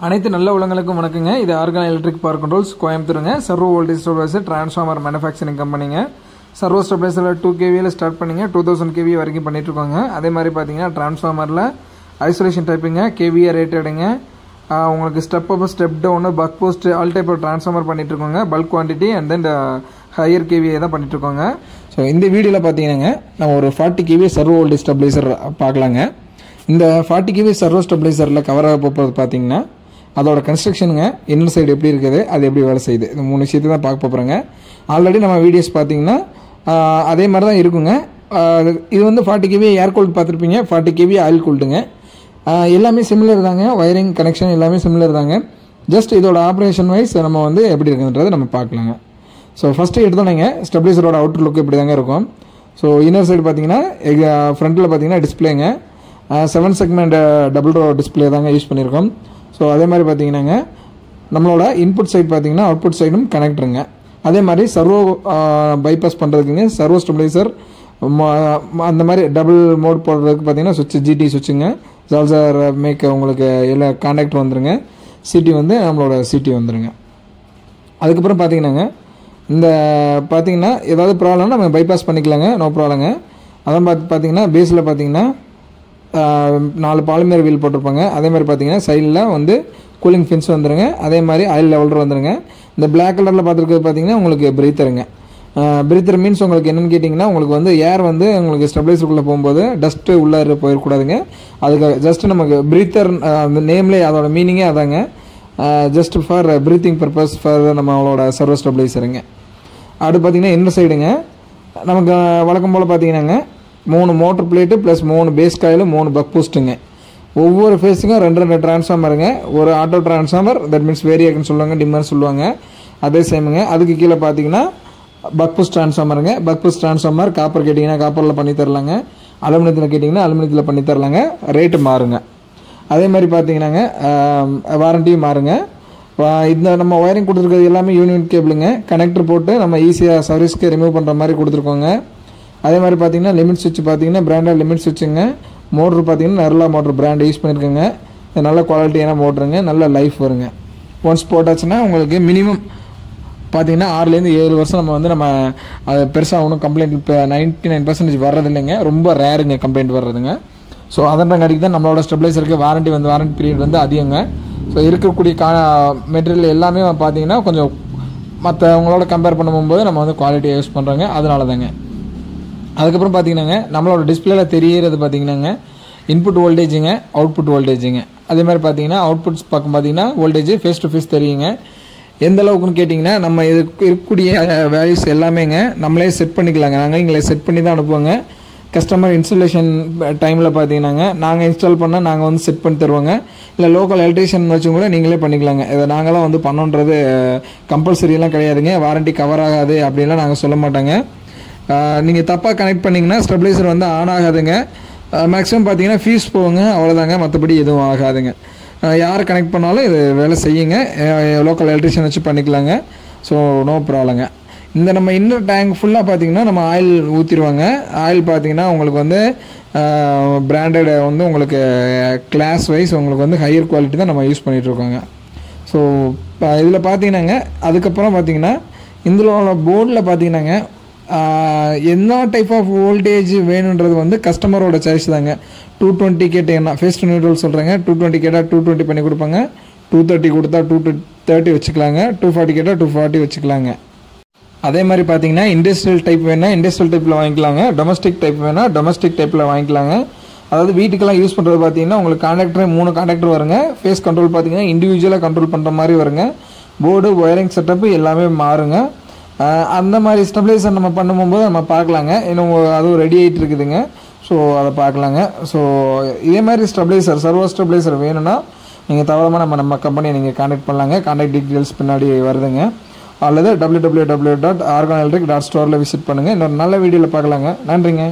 அனைத்து நல்ல உள்ளங்களுக்கும் வணக்கங்க. இது ஆர்கான் எலக்ட்ரிக் பவர் கண்ட்ரோல்ஸ் கோயம்புத்தூருங்க. Servo voltage stabiliser transformer manufacturing கம்பெனிங்க. சர்வோ ஸ்டெபிலைசரில் 2 kVயில் ஸ்டார்ட் பண்ணிங்க 2000 kV வரைக்கும் பண்ணிட்டுருக்கோங்க. அதே மாதிரி பார்த்தீங்கன்னா டிரான்ஸ்ஃபார்மரில் ஐசோலேஷன் டைப்புங்க, கேவிஏ ரேட்டடுங்க, உங்களுக்கு step up step down buck boost all type transformer பண்ணிட்டுருக்கோங்க. Bulk quantity and then higher KVA தான் பண்ணிட்டுருக்கோங்க. ஸோ இந்த வீடியோவில் பார்த்தீங்கன்னா நம்ம ஒரு 40 kV சர்வோ வோல்டேஜ் ஸ்டெபிலைசர் பார்க்கலாங்க. இந்த 40 kV சர்வோ ஸ்டெபிலைசரில் கவர் ஆக போகிறது பார்த்தீங்கன்னா அதோட கன்ஸ்ட்ரக்ஷனுங்க, இன்னர் சைடு எப்படி இருக்குது, அது எப்படி வேலை செய்யுது, இந்த 3 விஷயத்தை தான் பார்க்க போகிறோங்க. ஆல்ரெடி நம்ம வீடியோஸ் பார்த்தீங்கன்னா அதே மாதிரி தான் இருக்குங்க. இது வந்து 40 kV ஏர் கூல்டு பார்த்துருப்பீங்க, 40 kV ஆயில் கூல்டுங்க. எல்லாமே சிமிலர் தாங்க, ஒயரிங் கனெக்ஷன் எல்லாமே சிமிலர் தாங்க. ஜஸ்ட் இதோட ஆப்ரேஷன் வைஸ் நம்ம வந்து எப்படி இருக்குன்றதை நம்ம பார்க்கலாங்க. ஸோ ஃபஸ்ட்டு எடுத்தோன்னே ஸ்டெபிலைசரோட அவுட்டர் லுக் இப்படி தாங்க இருக்கும். ஸோ இன்னர் சைடு பார்த்தீங்கன்னா ஃப்ரண்ட்டில் பார்த்தீங்கன்னா டிஸ்பிளேங்க 7 செக்மெண்ட் டபுள் ரோ டிஸ்பிளே தாங்க யூஸ் பண்ணியிருக்கோம். ஸோ அதே மாதிரி பார்த்தீங்கன்னாங்க நம்மளோட இன்புட் சைடு பார்த்தீங்கன்னா அவுட்புட் சைடும் கனெக்டருங்க. அதே மாதிரி சர்வோ பைபாஸ் பண்ணுறதுக்குங்க சர்வோ ஸ்டெபிலைசர் அந்த மாதிரி டபுள் மோட் போடுறதுக்கு பார்த்தீங்கன்னா சுவிட்ச் ஜிடி சுவிட்சுங்க, ஜால்சர் மேக் உங்களுக்கு எல்லா கான்டாக்டர் வந்துருங்க. சிடி வந்து நம்மளோட சிடி வந்துருங்க. அதுக்கப்புறம் பார்த்தீங்கன்னாங்க இந்த பார்த்தீங்கன்னா ஏதாவது ப்ராப்ளம்னா நம்ம பைபாஸ் பண்ணிக்கலாங்க, நோ ப்ராப்ளங்க. அதான் பார்த்தீங்கன்னா பேஸில் பார்த்தீங்கன்னா 4 பாலிமர் வீல் போட்டிருப்பாங்க. அதே மாதிரி பார்த்தீங்கன்னா சைடில் வந்து கூலிங் ஃபின்ஸ் வந்துடுங்க. அதே மாதிரி ஆயில் லெவலர் வந்துடுங்க. இந்த பிளாக் கலரில் பார்த்துருக்கிறது பார்த்தீங்கன்னா உங்களுக்கு பிரீத்தருங்க. பிரீத்தர் மீன்ஸ் உங்களுக்கு என்னென்னு கேட்டிங்கன்னா உங்களுக்கு வந்து ஏர் வந்து உங்களுக்கு ஸ்டெபிலைசருக்குள்ளே போகும்போது டஸ்ட்டு உள்ளே போயிடக்கூடாதுங்க. அதுக்கு ஜஸ்ட்டு நமக்கு பிரீத்தர் அந்த நேம்லேயே அதோட மீனிங்கே அதாங்க, just for breathing purpose for நம்மளோட சர்வோ ஸ்டெபிலைசருங்க. அடுத்து பார்த்தீங்கன்னா இன்னர் சைடுங்க நமக்கு வழக்கம் போல் பார்த்தீங்கன்னாங்க 3 motor plate plus 3 phase coil 3 buck போஸ்ட்டுங்க. ஒவ்வொரு ஃபேஸுக்கும் 2 டிரான்ஸ்ஃபார்மருங்க. ஒரு ஆட்டோ டிரான்ஸ்ஃபார்மர், தட் மீன்ஸ் வேரியேக்குன்னு சொல்லுவாங்க, டிம்மர் சொல்லுவாங்க, அதே சேமுங்க. அதுக்கு கீழே பார்த்தீங்கன்னா பக் போஸ்ட் டிரான்ஸ்ஃபார்மருங்க. பக் போஸ்ட் டிரான்ஸ்ஃபார்மர் காப்பர் கேட்டிங்கன்னா காப்பரில் பண்ணி தரலாங்க, அலுமினியத்தில் கேட்டிங்கன்னா அலுமினியத்தில் பண்ணி தரலாங்க. ரேட்டு மாறுங்க. அதே மாதிரி பார்த்தீங்கன்னாங்க வாரண்டியும் மாறுங்க. இந்த நம்ம ஒயரிங் கொடுத்துருக்கிறது எல்லாமே யூனிட் கேபிளுங்க. கனெக்டர் போட்டு நம்ம ஈஸியாக சர்வீஸ்க்கு ரிமூவ் பண்ணுற மாதிரி கொடுத்துருக்கோங்க. அதே மாதிரி பார்த்தீங்கன்னா லிமிட் சுவிட்ச் பார்த்தீங்கன்னா பிராண்டட் லிமிட் சுவிட்சுங்க. மோட்ரு பார்த்தீங்கன்னா நர்லா மோட்ரு பிராண்ட் யூஸ் பண்ணியிருக்கோங்க. நல்ல குவாலிட்டியான மோட்ருங்க, நல்ல லைஃப் வருங்க. ஒன்ஸ் போட்டாச்சுன்னா உங்களுக்கு மினிமம் பார்த்தீங்கன்னா 6லேருந்து 7 வருஷம் நம்ம அது பெருசாக ஒன்றும் கம்ப்ளைண்ட் இப்போ 99% வர்றதில்லைங்க. ரொம்ப ரேருங்க கம்ப்ளைண்ட் வர்றதுங்க. ஸோ அதன்றங்காட்டிக்கு தான் நம்மளோட ஸ்டெபிலைசருக்கு வாரண்டி பீரியட் வந்து அதிகங்க. ஸோ இருக்கக்கூடிய மெட்டீரியல் எல்லாமே பார்த்தீங்கன்னா கொஞ்சம் மற்றவங்களோட கம்பேர் பண்ணும்போது நம்ம வந்து குவாலிட்டியாக யூஸ் பண்ணுறோங்க, அதனால தாங்க. அதுக்கப்புறம் பார்த்தீங்கன்னாங்க நம்மளோட டிஸ்பிளேல தெரிகிறது பார்த்தீங்கன்னாங்க இன்புட் வோல்டேஜுங்க, அவுட்புட் வோல்டேஜுங்க. அதே மாதிரி பார்த்தீங்கன்னா அவுட்புட்ஸ் பக்கம் பார்த்தீங்கன்னா வோல்டேஜ் ஃபேஸ் டு ஃபேஸ் தெரியுங்க. எந்த அளவுக்குன்னு கேட்டிங்கன்னா நம்ம இதுக்கு இருக்கக்கூடிய வேல்யூஸ் எல்லாமேங்க நம்மளே செட் பண்ணிக்கலாங்க. நாங்கள் எங்களை செட் பண்ணி தான் அனுப்புவோங்க. கஸ்டமர் இன்ஸ்டாலேஷன் டைமில் பார்த்தீங்கன்னாங்க நாங்கள் இன்ஸ்டால் பண்ணால் நாங்கள் வந்து செட் பண்ணி தருவோங்க. இல்லை லோக்கல் எலக்ட்ரிஷியன் வச்சும் கூட நீங்களே பண்ணிக்கலாங்க. இதை நாங்களாம் வந்து பண்ணோன்றது கம்பல்சரியெல்லாம் கிடையாதுங்க. வாரண்டி கவர் ஆகாது அப்படின்லாம் நாங்கள் சொல்ல மாட்டோங்க. நீங்கள் தப்பாக கனெக்ட் பண்ணிங்கன்னா ஸ்டெபிலைசர் வந்து ஆன் ஆகாதுங்க. மேக்ஸிமம் பார்த்தீங்கன்னா ஃபீஸ் போகுங்க, அவ்வளோதாங்க. மற்றபடி எதுவும் ஆகாதுங்க. யார் கனெக்ட் பண்ணாலும் இது வேலை செய்யுங்க. லோக்கல் எலக்ட்ரிஷியன் வச்சு பண்ணிக்கலாங்க. ஸோ நோ ப்ராப்ளங்க. இந்த நம்ம இன்னர் டேங்க் ஃபுல்லாக பார்த்தீங்கன்னா நம்ம ஆயில் ஊற்றிடுவாங்க. ஆயில் பார்த்தீங்கன்னா உங்களுக்கு வந்து பிராண்டட் வந்து உங்களுக்கு கிளாஸ் வைஸ் உங்களுக்கு வந்து ஹையர் குவாலிட்டி தான் நம்ம யூஸ் பண்ணிகிட்ருக்கோங்க. ஸோ இதில் பார்த்தீங்கன்னாங்க அதுக்கப்புறம் பார்த்தீங்கன்னா இதில் போர்டில் பார்த்தீங்கன்னாங்க என்ன டைப் ஆஃப் வோல்டேஜ் வேணுன்றது வந்து கஸ்டமரோட சாய்ஸ் தாங்க. 220 கேட்டீங்கன்னா ஃபேஸ் டு நியூட்ரல் சொல்கிறேங்க. 220 கேட்டால் 220 பண்ணி கொடுப்பாங்க. 230 கொடுத்தா 230 வச்சுக்கலாங்க. 240 கேட்டால் 240 வச்சுக்கலாங்க. அதே மாதிரி பார்த்தீங்கன்னா இண்டஸ்ட்ரியல் டைப் வேணால் இண்டஸ்ட்ரியல் டைப்பில் வாங்கிக்கலாங்க. டொமஸ்டிக் டைப் வேணால் டொமஸ்டிக் டைப்பில் வாங்கிக்கலாங்க. அதாவது வீட்டுக்கெல்லாம் யூஸ் பண்ணுறது பார்த்தீங்கன்னா உங்களுக்கு கான்டாக்டரே 3 கான்டாக்டர் வருங்க. ஃபேஸ் கண்ட்ரோல் பார்த்தீங்கன்னா இண்டிவிஜுவலாக கண்ட்ரோல் பண்ணுற மாதிரி வருங்க. போர்டு ஒயரிங் செட்டப்பு எல்லாமே மாறுங்க. அந்த மாதிரி ஸ்டெபிலைசர் நம்ம பண்ணும்போது நம்ம பார்க்கலாங்க. இன்னும் அதுவும் ரெடி ஆகிட்டு இருக்குதுங்க. ஸோ அதை பார்க்கலாங்க. ஸோ இதே மாதிரி ஸ்டெபிலைசர் சர்வோ ஸ்டெபிலைசர் வேணும்னா நீங்கள் தவறாமல் நம்ம கம்பெனியை நீங்கள் கான்டாக்ட் பண்ணலாங்க. கான்டாக்ட் டீட்டெயில்ஸ் பின்னாடி வருதுங்க. அல்லது www.arganelectric.store விசிட் பண்ணுங்கள். இன்னொரு நல்ல வீடியோவில் பார்க்கலாங்க. நன்றிங்க.